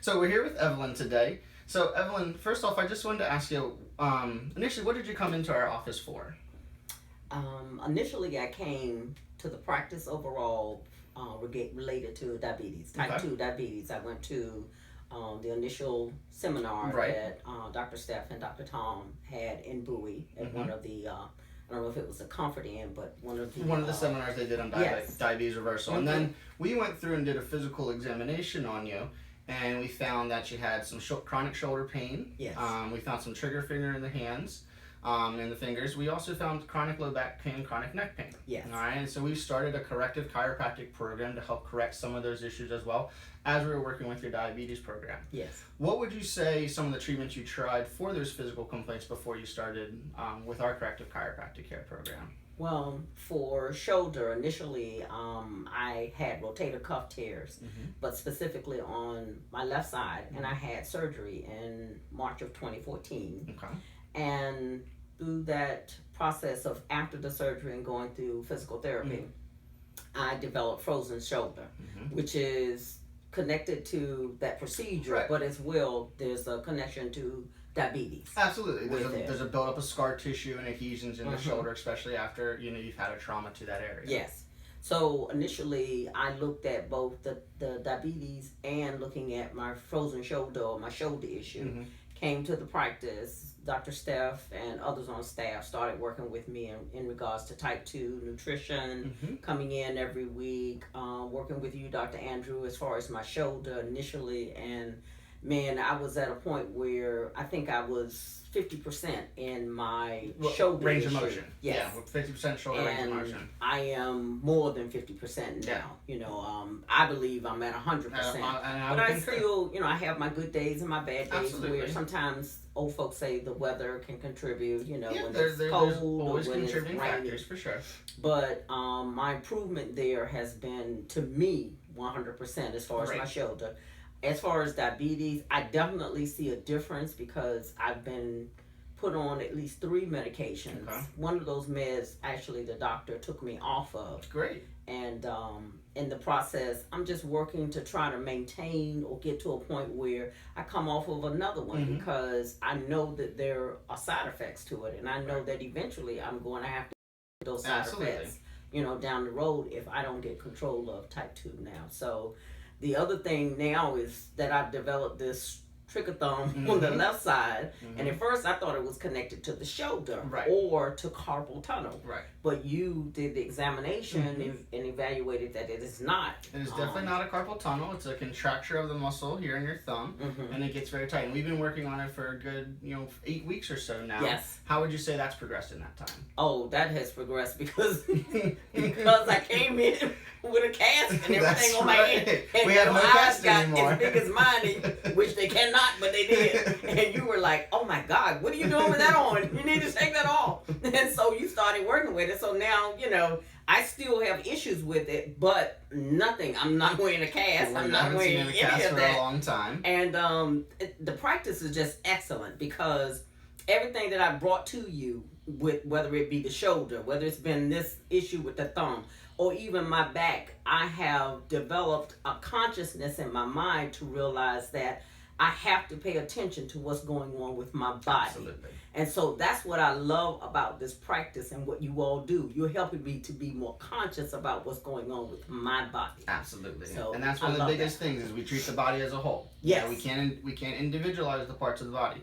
So we're here with Evelyn today. So Evelyn, first off, I just wanted to ask you, initially, what did you come into our office for? Initially, I came to the practice overall related to diabetes, type 2 diabetes. I went to the initial seminar that Dr. Steph and Dr. Tom had in Bowie at one of the, I don't know if it was a Comfort Inn, but one of the seminars they did on diabetes reversal. And then we went through and did a physical examination on you, and we found that you had some chronic shoulder pain. Yes. We found some trigger finger in the hands. In the fingers. We also found chronic low back pain, chronic neck pain. Yes. All right, and so we started a corrective chiropractic program to help correct some of those issues as well as we were working with your diabetes program. Yes. What would you say some of the treatments you tried for those physical complaints before you started with our corrective chiropractic care program? Well, for shoulder, initially, I had rotator cuff tears, but specifically on my left side, and I had surgery in March of 2014. Okay. And through that process of after the surgery and going through physical therapy, I developed frozen shoulder, which is connected to that procedure, but as well, there's a connection to diabetes. Absolutely. There's a buildup of scar tissue and adhesions in the shoulder, especially after you've had a trauma to that area. Yes. So initially, I looked at both the diabetes and looking at my frozen shoulder or my shoulder issue. Came to the practice. Dr. Steph and others on staff started working with me in regards to type 2 nutrition, coming in every week, working with you, Dr. Andrew, as far as my shoulder initially. And man, I was at a point where I think I was 50% in my shoulder range issue. of motion. Yes. Yeah, 50% shoulder range of motion. I am more than 50% now. I believe I'm at 100%. But I still, I have my good days and my bad days where sometimes old folks say the weather can contribute, when it's cold or when it's rainy. Factors for sure. But my improvement there has been, to me, 100% as far as my shoulder. As far as diabetes, I definitely see a difference because I've been put on at least 3 medications. One of those meds, actually, the doctor took me off of. Great. And in the process, I'm just working to try to maintain or get to a point where I come off of another one because I know that there are side effects to it. And I know that eventually I'm going to have to get those side effects, down the road if I don't get control of type 2 now. So the other thing now is that I've developed this trigger thumb on the left side, and at first I thought it was connected to the shoulder or to carpal tunnel. But you did the examination and evaluated that it is not. It is definitely not a carpal tunnel. It's a contracture of the muscle here in your thumb, and it gets very tight. And we've been working on it for a good, 8 weeks or so now. Yes. How would you say that's progressed in that time? Oh, that has progressed because I came in with a cast and everything on my head. And we have no cast anymore. As big as mine, which they cannot, but they did. And you were like, oh my God, what are you doing with that on? You need to take that off. And so you started working with it. So now, I still have issues with it, but nothing. I'm not wearing a cast. I'm not wearing any of that. For a long time. And the practice is just excellent because everything that I brought to you, with whether it be the shoulder, whether it's been this issue with the thumb, or even my back, I have developed a consciousness in my mind to realize that I have to pay attention to what's going on with my body. Absolutely. And so that's what I love about this practice and what you all do. You're helping me to be more conscious about what's going on with my body. Absolutely. So and that's one of the biggest things is we treat the body as a whole. Yes. We can't individualize the parts of the body.